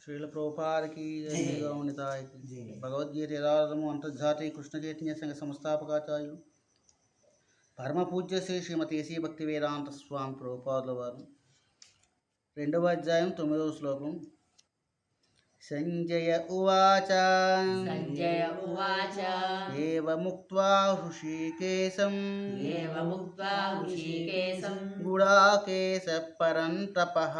శ్రీల ప్రభుపాదకి గౌనితాయకి భగవద్గీత యథార్థము అంతర్జాతీయ కృష్ణ చైతన్య సంఘ సంస్థాపకాచార్యులు పరమ పూజ్య శ్రీ శ్రీమతి ఏసీ భక్తి వేదాంత స్వామి ప్రభుపాదుల వారు 2వ అధ్యాయం 9వ శ్లోకం. సంజయ ఉవాచ ఏవముక్త్వా హృషీకేశం గుడాకేశ పరంతపః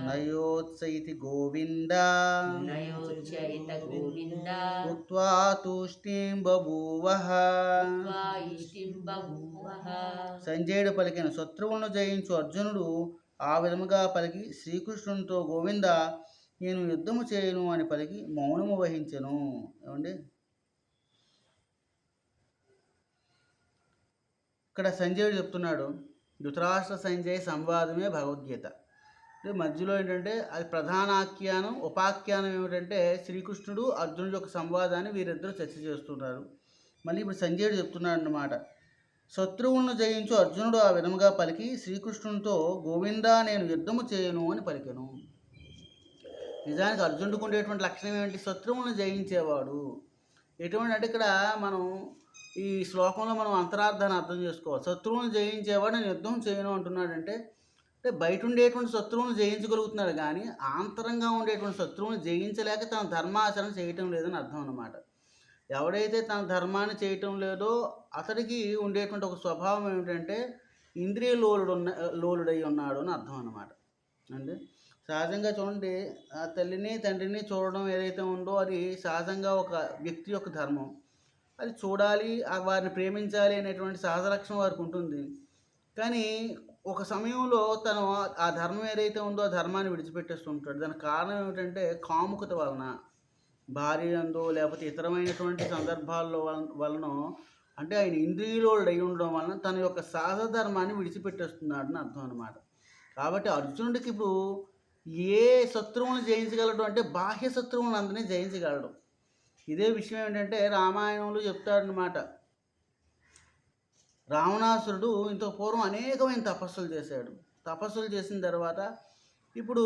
నయోత్సైతి గోవింద ఉక్త్వా తూష్ణీం బభూవః. సంజయుడు పలికిన శత్రువులను జయించు అర్జునుడు ఆ విధముగా పలికి శ్రీకృష్ణునితో గోవింద నేను యుద్ధము చేయను అని పలికి మౌనము వహించెను. ఏమండి, ఇక్కడ సంజయుడు చెప్తున్నాడు, ధృతరాష్ట్ర సంజయ్ సంవాదమే భగవద్గీత. మధ్యలో ఏంటంటే అది ప్రధాన ఆఖ్యానం. ఉపాఖ్యానం ఏమిటంటే శ్రీకృష్ణుడు అర్జునుడు యొక్క సంవాదాన్ని వీరిద్దరూ చర్చ చేస్తున్నారు. మళ్ళీ ఇప్పుడు సంజయుడు చెప్తున్నాడు అన్నమాట. శత్రువులను జయించు అర్జునుడు ఆ విధముగా పలికి శ్రీకృష్ణునితో గోవింద నేను యుద్ధము చేయను అని పలికెను. నిజానికి అర్జునుడికి ఉండేటువంటి లక్షణం ఏమిటి? శత్రువులను జయించేవాడు. ఎటువంటి అంటే ఇక్కడ మనం ఈ శ్లోకంలో మనం అంతరార్థాన్ని అర్థం చేసుకోవాలి. శత్రువులను జయించేవాడు నేను యుద్ధం చేయను అంటున్నాడంటే బయట ఉండేటువంటి శత్రువులను జయించగలుగుతున్నాడు, కానీ ఆంతరంగా ఉండేటువంటి శత్రువులను జయించలేక తన ధర్మాచరణ చేయటం లేదని అర్థం అన్నమాట. ఎవడైతే తన ధర్మాన్ని చేయటం లేదో అతడికి ఉండేటువంటి ఒక స్వభావం ఏమిటంటే ఇంద్రియ లోలుడై ఉన్నాడు అని అర్థం అన్నమాట. అంటే సహజంగా చూడండి, ఆ తల్లిని తండ్రిని చూడడం ఏదైతే ఉందో అది సహజంగా ఒక వ్యక్తి యొక్క ధర్మం. అది చూడాలి, వారిని ప్రేమించాలి అనేటువంటి సహజ లక్షణం వారికి ఉంటుంది. కానీ ఒక సమయంలో తను ఆ ధర్మం ఏదైతే ఉందో ఆ ధర్మాన్ని విడిచిపెట్టేస్తుంటాడు. దానికి కారణం ఏమిటంటే కాముకత వలన, భార్య అందో లేకపోతే ఇతరమైనటువంటి సందర్భాల్లో వలన, అంటే ఆయన ఇంద్రియులోడు అయి ఉండడం వలన తన యొక్క సహజ ధర్మాన్ని విడిచిపెట్టేస్తున్నాడు అని అర్థం అనమాట. కాబట్టి అర్జునుడికి ఇప్పుడు ఏ శత్రువులను జయించగలడు అంటే బాహ్య శత్రువులను అందరినీ జయించగలడు. ఇదే విషయం ఏంటంటే రామాయణంలో చెప్తాడనమాట. రావణాసురుడు ఇంత పూర్వం అనేకమైన తపస్సులు చేశాడు. తపస్సులు చేసిన తర్వాత ఇప్పుడు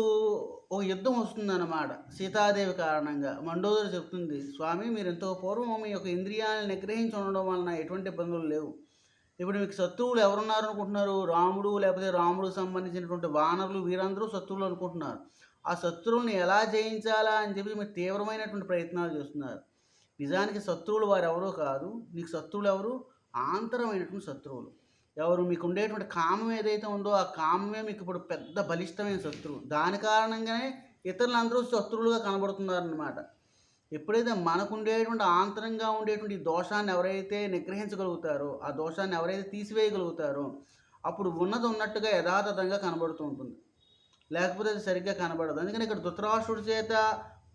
ఒక యుద్ధం వస్తుందన్నమాట. సీతాదేవి కారణంగా మండోదరి చెప్తుంది, స్వామి మీరు ఎంతో పూర్వం మీ యొక్క ఇంద్రియాలను నిగ్రహించి ఉండడం వలన ఎటువంటి ఇబ్బందులు లేవు. ఇప్పుడు మీకు శత్రువులు ఎవరున్నారు అనుకుంటున్నారు? రాముడు, లేకపోతే రాముడికి సంబంధించినటువంటి వానరులు, వీరందరూ శత్రువులు అనుకుంటున్నారు. ఆ శత్రువుల్ని ఎలా జయించాలా అని చెప్పి మీరు తీవ్రమైనటువంటి ప్రయత్నాలు చేస్తున్నారు. నిజానికి శత్రువులు వారు ఎవరో కాదు. నీకు శత్రువులు ఎవరు? ఆంతరమైనటువంటి శత్రువులు. ఎవరు? మీకు ఉండేటువంటి కామం ఏదైతే ఉందో ఆ కామమే మీకు ఇప్పుడు పెద్ద బలిష్టమైన శత్రువు. దాని కారణంగానే ఇతరులందరూ శత్రువులుగా కనబడుతున్నారన్నమాట. ఎప్పుడైతే మనకు ఉండేటువంటి ఆంతరంగా ఉండేటువంటి దోషాన్ని ఎవరైతే నిగ్రహించగలుగుతారో, ఆ దోషాన్ని ఎవరైతే తీసివేయగలుగుతారో అప్పుడు ఉన్నది ఉన్నట్టుగా యథాతథంగా కనబడుతూ ఉంటుంది. లేకపోతే అది సరిగ్గా కనబడదు. అందుకని ఇక్కడ ధృతరాష్ట్రుడి చేత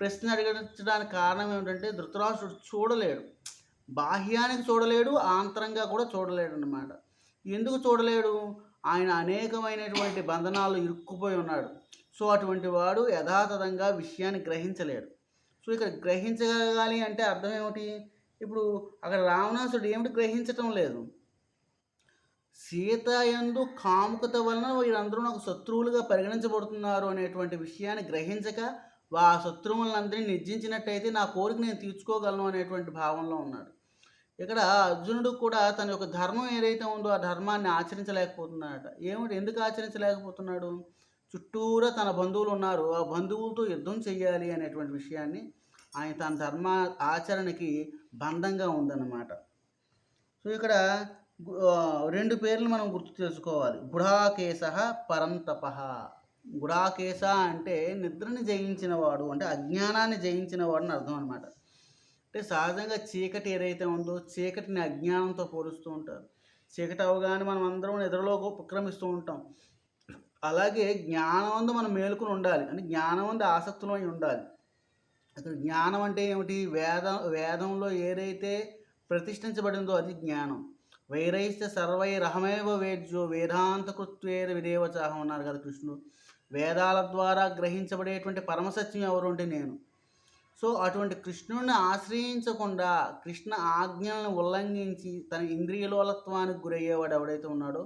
ప్రశ్న అడిగించడానికి కారణం ఏమిటంటే ధృతరాష్ట్రుడు చూడలేడు, బాహ్యానికి చూడలేడు, ఆంతరంగా కూడా చూడలేడు అన్నమాట. ఎందుకు చూడలేడు? ఆయన అనేకమైనటువంటి బంధనాలు ఇరుక్కుపోయి ఉన్నాడు. సో అటువంటి వాడు యథాతథంగా విషయాన్ని గ్రహించలేడు. సో ఇక్కడ గ్రహించగలగాలి అంటే అర్థం ఏమిటి? ఇప్పుడు అక్కడ రావణాసుడు ఏమిటి గ్రహించటం లేదు? సీత యందు కాముకత వలన వీరందరూ నాకు శత్రువులుగా పరిగణించబడుతున్నారు అనేటువంటి విషయాన్ని గ్రహించక ఆ శత్రువులందరినీ నిర్జించినట్టయితే నా కోరిక నేను తీర్చుకోగలను అనేటువంటి భావంలో ఉన్నాడు. ఇక్కడ అర్జునుడు కూడా తన యొక్క ధర్మం ఏదైతే ఉందో ఆ ధర్మాన్ని ఆచరించలేకపోతున్నాడట. ఏమిటి? ఎందుకు ఆచరించలేకపోతున్నాడు? చుట్టూరా తన బంధువులు ఉన్నారు, ఆ బంధువులతో యుద్ధం చెయ్యాలి అనేటువంటి విషయాన్ని ఆయన తన ధర్మ ఆచరణకి బంధంగా ఉందన్నమాట. సో ఇక్కడ 2 పేర్లు మనం గుర్తు చేసుకోవాలి. గుడాకేశ పరంతపః. గుడాకేశ అంటే నిద్రని జయించిన వాడు, అంటే అజ్ఞానాన్ని జయించిన వాడు అని అర్థం అనమాట. అంటే సహజంగా చీకటి ఏదైతే ఉందో చీకటిని అజ్ఞానంతో పోలుస్తూ ఉంటారు. చీకటి అవగానే మనం అందరం నిద్రలోకి ఉపక్రమిస్తూ ఉంటాం. అలాగే జ్ఞానవందు మనం మేలుకుని ఉండాలి, అంటే జ్ఞానవందు ఆసక్తిలో ఉండాలి. అక్కడ జ్ఞానం అంటే ఏమిటి? వేదంలో ఏదైతే ప్రతిష్ఠించబడిందో అది జ్ఞానం. వైరైశ్చ సర్వైరహమేవ వేద్యో వేదాంత కృత్వేర విదేవచాహం అన్నారు కదా కృష్ణుడు. వేదాల ద్వారా గ్రహించబడేటువంటి పరమసత్యం ఎవరు అంటే నేను. సో అటువంటి కృష్ణుడిని ఆశ్రయించకుండా కృష్ణ ఆజ్ఞలను ఉల్లంఘించి తన ఇంద్రియలోలత్వానికి గురయ్యేవాడు ఎవడైతే ఉన్నాడో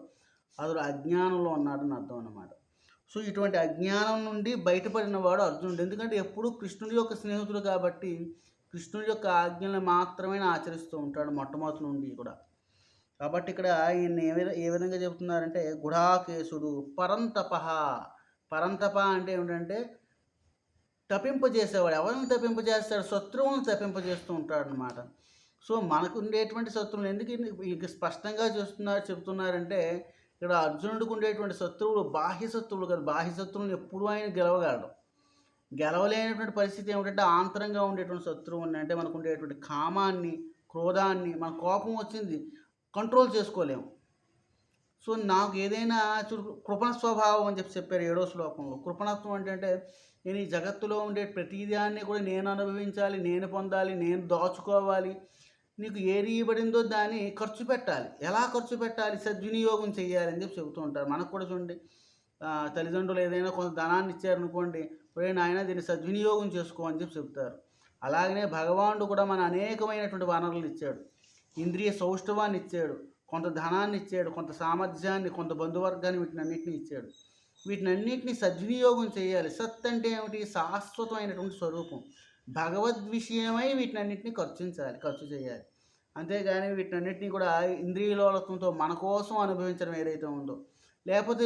అతడు అజ్ఞానంలో ఉన్నాడని అర్థం అన్నమాట. సో ఇటువంటి అజ్ఞానం నుండి బయటపడిన వాడు అర్జునుడు. ఎందుకంటే ఎప్పుడూ కృష్ణుడి యొక్క స్నేహితుడు కాబట్టి కృష్ణుడి యొక్క ఆజ్ఞలను మాత్రమే ఆచరిస్తూ ఉంటాడు మొట్టమొదటి నుండి కూడా. కాబట్టి ఇక్కడ ఈయన ఏ విధంగా చెబుతున్నారంటే గుడాకేశుడు పరంతప. పరంతప అంటే ఏమిటంటే తప్పింపజేసేవాడు. ఎవరిని తప్పింపజేస్తాడు? శత్రువులను తప్పింపజేస్తూ ఉంటాడు అనమాట. సో మనకు ఉండేటువంటి శత్రువులు ఎందుకు ఇక స్పష్టంగా చెప్తున్నారంటే ఇక్కడ అర్జునుడికి ఉండేటువంటి శత్రువులు బాహ్య శత్రువులు కాదు. బాహ్య శత్రువులను ఎప్పుడు ఆయన గెలవగలడు. గెలవలేనటువంటి పరిస్థితి ఏమిటంటే ఆంతరంగా ఉండేటువంటి శత్రువు అంటే మనకు ఉండేటువంటి కామాన్ని, క్రోధాన్ని, మన కోపం వచ్చింది కంట్రోల్ చేసుకోలేము. సో నాకు ఏదైనా కృపణ స్వభావం అని చెప్పారు 7వ శ్లోకంలో. కృపణత్వం అంటే నేను ఈ జగత్తులో ఉండే ప్రతిదాన్ని కూడా నేను అనుభవించాలి, నేను పొందాలి, నేను దాచుకోవాలి. నీకు ఏది ఇవ్వబడిందో దాన్ని ఖర్చు పెట్టాలి. ఎలా ఖర్చు పెట్టాలి? సద్వినియోగం చేయాలి అని చెబుతూ ఉంటారు. మనకు కూడా చూడండి, తల్లిదండ్రులు ఏదైనా కొంత ధనాన్ని ఇచ్చారనుకోండి, నాయన దీన్ని సద్వినియోగం చేసుకో అని చెప్తారు. అలాగనే భగవానుడు కూడా మన అనేకమైనటువంటి వనరులు ఇచ్చాడు. ఇంద్రియ సౌష్ఠవాన్ని ఇచ్చాడు, కొంత ధనాన్ని ఇచ్చాడు, కొంత సామర్థ్యాన్ని, కొంత బంధువర్గాన్ని, వీటినన్నింటినీ ఇచ్చాడు. వీటినన్నింటినీ సద్వినియోగం చేయాలి. సత్ అంటే ఏమిటి? శాశ్వతమైనటువంటి స్వరూపం. భగవద్విషయమై వీటినన్నింటినీ ఖర్చు చేయాలి. అంతేగాని వీటినన్నింటినీ కూడా ఇంద్రియలోలత్వంతో మన కోసం అనుభవించడం ఏదైతే ఉందో, లేకపోతే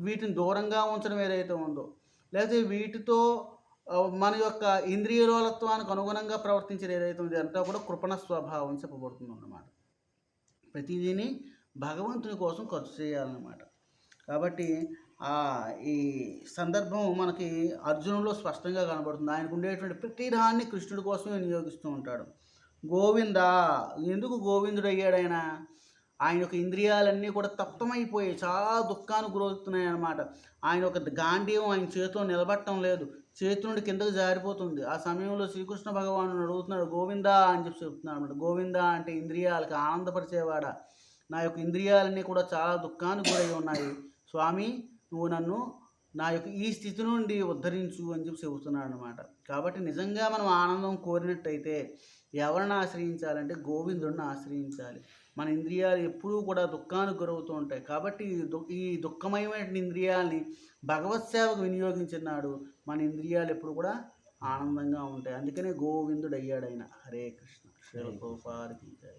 వీటిని దూరంగా ఉంచడం ఏదైతే ఉందో, లేకపోతే వీటితో మన యొక్క ఇంద్రియలోలత్వానికి అనుగుణంగా ప్రవర్తించేది ఏదైతే ఉందో అంతా కూడా కృపణ స్వభావం చెప్పబడుతుంది అన్నమాట. ప్రతిదీని భగవంతుని కోసం ఖర్చు చేయాలన్నమాట. కాబట్టి ఈ సందర్భం మనకి అర్జునుడిలో స్పష్టంగా కనబడుతుంది. ఆయనకు ఉండేటువంటి ప్రతిదాన్ని కృష్ణుడి కోసమే వినియోగిస్తూ ఉంటాడు. గోవింద, ఎందుకు గోవిందుడు అయ్యాడు ఆయన యొక్క ఇంద్రియాలన్నీ కూడా తప్తమైపోయాయి, చాలా దుఃఖానికి గురవుతున్నాయి అన్నమాట. ఆయన ఒక గాంధీవం ఆయన చేతిలో నిలబట్టడం లేదు, చేతి నుండి కిందకు జారిపోతుంది. ఆ సమయంలో శ్రీకృష్ణ భగవానుడు అడుగుతున్నాడు, గోవింద అని చెప్తున్నాడు అనమాట. గోవింద అంటే ఇంద్రియాలకు ఆనందపరిచేవాడా, నా యొక్క ఇంద్రియాలన్నీ కూడా చాలా దుఃఖానికి గురై ఉన్నాయి, స్వామి నువ్వు నన్ను నా యొక్క ఈ స్థితి నుండి ఉద్ధరించు అని చెబుతున్నాడు అనమాట. కాబట్టి నిజంగా మనం ఆనందం కోరినట్టయితే ఎవరిని ఆశ్రయించాలంటే గోవిందుడిని ఆశ్రయించాలి. మన ఇంద్రియాలు ఎప్పుడూ కూడా దుఃఖానికి గురవుతూ ఉంటాయి. కాబట్టి ఈ దుఃఖమయమైన ఇంద్రియాలని భగవత్ సేవకు వినియోగించినాడు మన ఇంద్రియాలు ఎప్పుడు కూడా ఆనందంగా ఉంటాయి. అందుకనే గోవిందుడు అయ్యాడు ఆయన. హరే కృష్ణ. శ్రీల ప్రభుపాదికి జై.